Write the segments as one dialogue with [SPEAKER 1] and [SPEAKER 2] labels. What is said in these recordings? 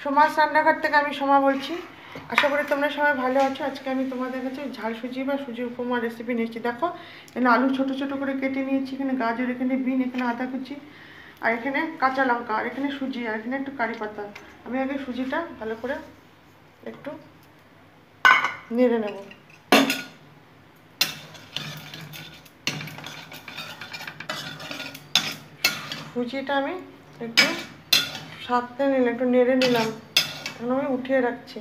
[SPEAKER 1] সোমাস রান্নাঘর থেকে আমি সোমা বলছি। আশা করি তোমরা সবাই ভালো আছো। আজকে আমি তোমাদের কাছে ঝাল সুজি বা সুজি উপমা রেসিপি নিয়েছি। দেখো, এখানে আলু ছোট ছোট করে কেটে নিয়েছি, এখানে গাজর, এখানে বিন, এখানে আদা কুচি, আর এখানে কাঁচা লঙ্কা, আর এখানে সুজি, আর এখানে একটু কারি পাতা। আমি আগে সুজিটা ভালো করে একটু নেড়ে নেব। সুজিটা আমি একটু সাথে নিলাম, একটু নেড়ে নিলাম। এখন আমি উঠিয়ে রাখছি।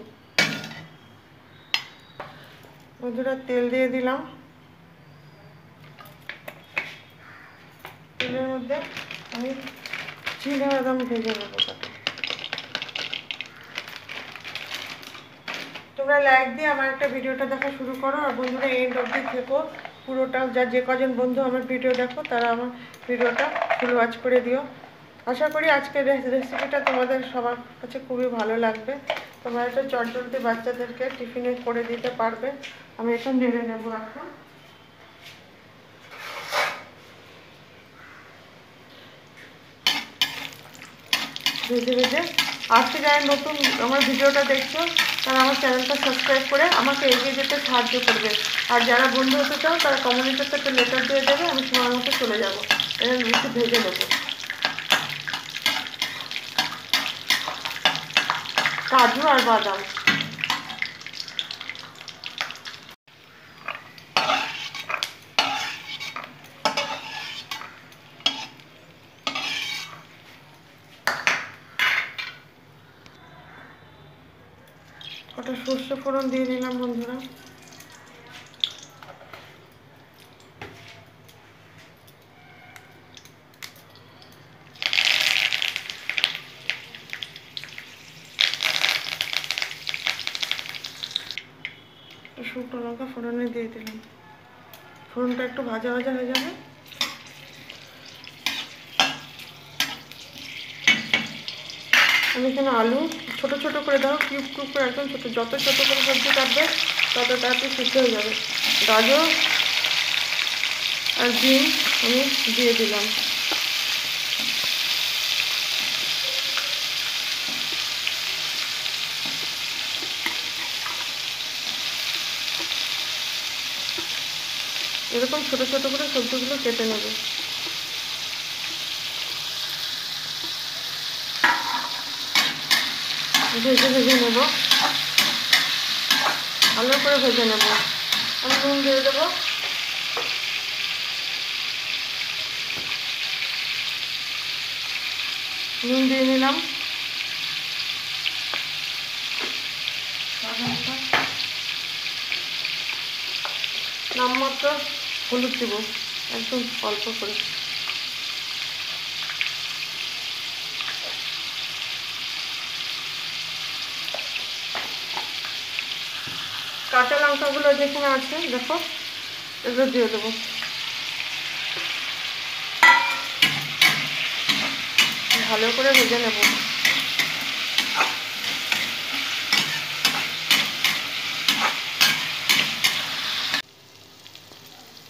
[SPEAKER 1] বন্ধুরা, তেল দিয়ে দিলাম। তেলের মধ্যে আমি চিনে বাদাম ভেজে নেবো। তোমরা লাইক দিয়ে আমার একটা ভিডিওটা দেখা শুরু করো, আর বন্ধুরা এন্ড অবধি থেকো পুরোটা। যে কজন বন্ধু আমার ভিডিও দেখো তারা আমার ভিডিওটা ফুল ওয়াচ করে দিও। আশা করি আজকের রেসিপিটা তোমাদের সবার কাছে খুবই ভালো লাগবে। তোমরা এটা চটজলদি বাচ্চাদেরকে টিফিনে করে দিতে পারবে। আমি এটা নেড়ে নেবো এখন। ভেজে ভেজে আজকে যারা নতুন আমার ভিডিওটা দেখছো তারা আমার চ্যানেলটা সাবস্ক্রাইব করে আমাকে এগিয়ে যেতে সাহায্য করবে। আর যারা বন্ধু হতে চাও তারা কমিউনিটিতে একটা লেটার দিয়ে দেবে, আমি সময় মতো চলে যাবো। এটা একটু ভেজে নেবো। কাজু আর বাদাম, ওটা সর্ষে ফোড়ন দিয়ে দিলাম বন্ধুরা। শুকনো লঙ্কা ফোড়নে দিয়ে দিলাম। ফোড়নটা একটু ভাজা ভাজা হয়ে যাবে। আমি এখানে আলু ছোট ছোট করে দাও, কিউব কিউব করে, একদম ছোটো। যত ছোটো করে সবজি কাটবে তত তাড়াতাড়ি সিদ্ধ হয়ে যাবে। গাজর আর বিন আমি দিয়ে দিলাম। এরকম ছোট ছোট করে সবজিগুলো কেটে নেবে। ভেজে ভেজে নেব, ভালো করে ভেজে নেব। আমি নুন দিয়ে দেবো। নুন দিয়ে নিলাম। নামমাত্র হলুদ দেব, একদম অল্প করে। কাঁচা লঙ্কাগুলো যেখানে আছে দেখো, এগুলো দিয়ে দেবো। ভালো করে ভেজে নেব।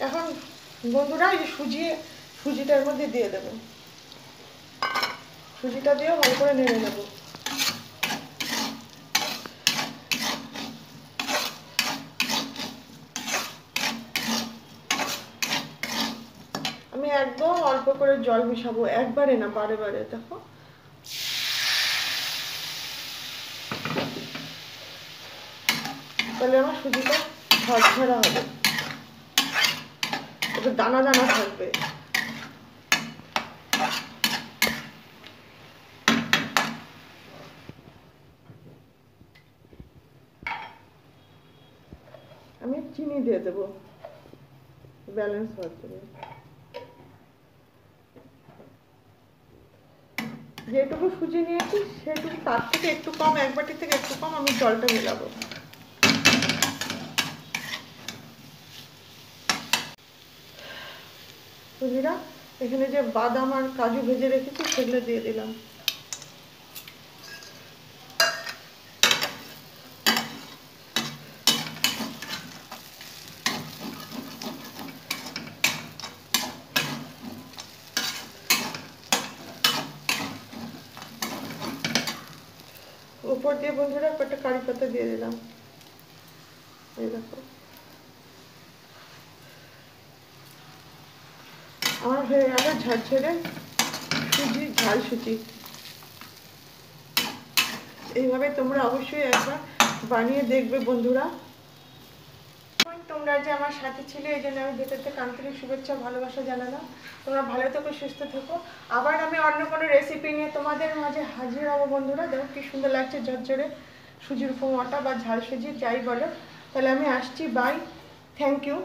[SPEAKER 1] এখন বন্ধুরা এই সুজিটার মধ্যে দিয়ে দেবো। সুজিটা দিয়েও ভালো করে নেড়ে নেব। আমি একদম অল্প করে জল মিশাবো, একবারে না, বারে বারে। দেখো, তাহলে আমার সুজিটা ঝরঝরা হবে, একটু দানা দানা থাকবে। আমি চিনি দিয়ে দেবো ব্যালেন্স হওয়ার জন্য। যেটুকু সুজি নিয়েছি সেটুকু, তার থেকে একটু কম, এক বাটি থেকে একটু কম আমি জলটা মেলাবো। সুজিরা এখানে যে বাদাম আর কাজু ভেজে রেখেছি সেগুলো দিয়ে দিলাম। উপর দিয়ে বন্ধুরা একটা কারি পাতা দিয়ে দিলাম, এই দেখো আমার হয়ে গেল ঝরঝরে সুজি ঝাল সুজি। এইভাবে তোমরা অবশ্যই একবার বানিয়ে দেখবে বন্ধুরা। তোমরা যে আমার সাথে ছিলে এই জন্য আমি ভেতর থেকে আন্তরিক শুভেচ্ছা ভালোবাসা জানালাম। তোমরা ভালো থেকো, সুস্থ থেকো। আবার আমি অন্য কোনো রেসিপি নিয়ে তোমাদের মাঝে হাজির হবো বন্ধুরা। দেখো কি সুন্দর লাগছে ঝরঝরে সুজির উপমাটা বা ঝাল সুজি যাই বলো। তাহলে আমি আসছি, বাই, থ্যাংক ইউ।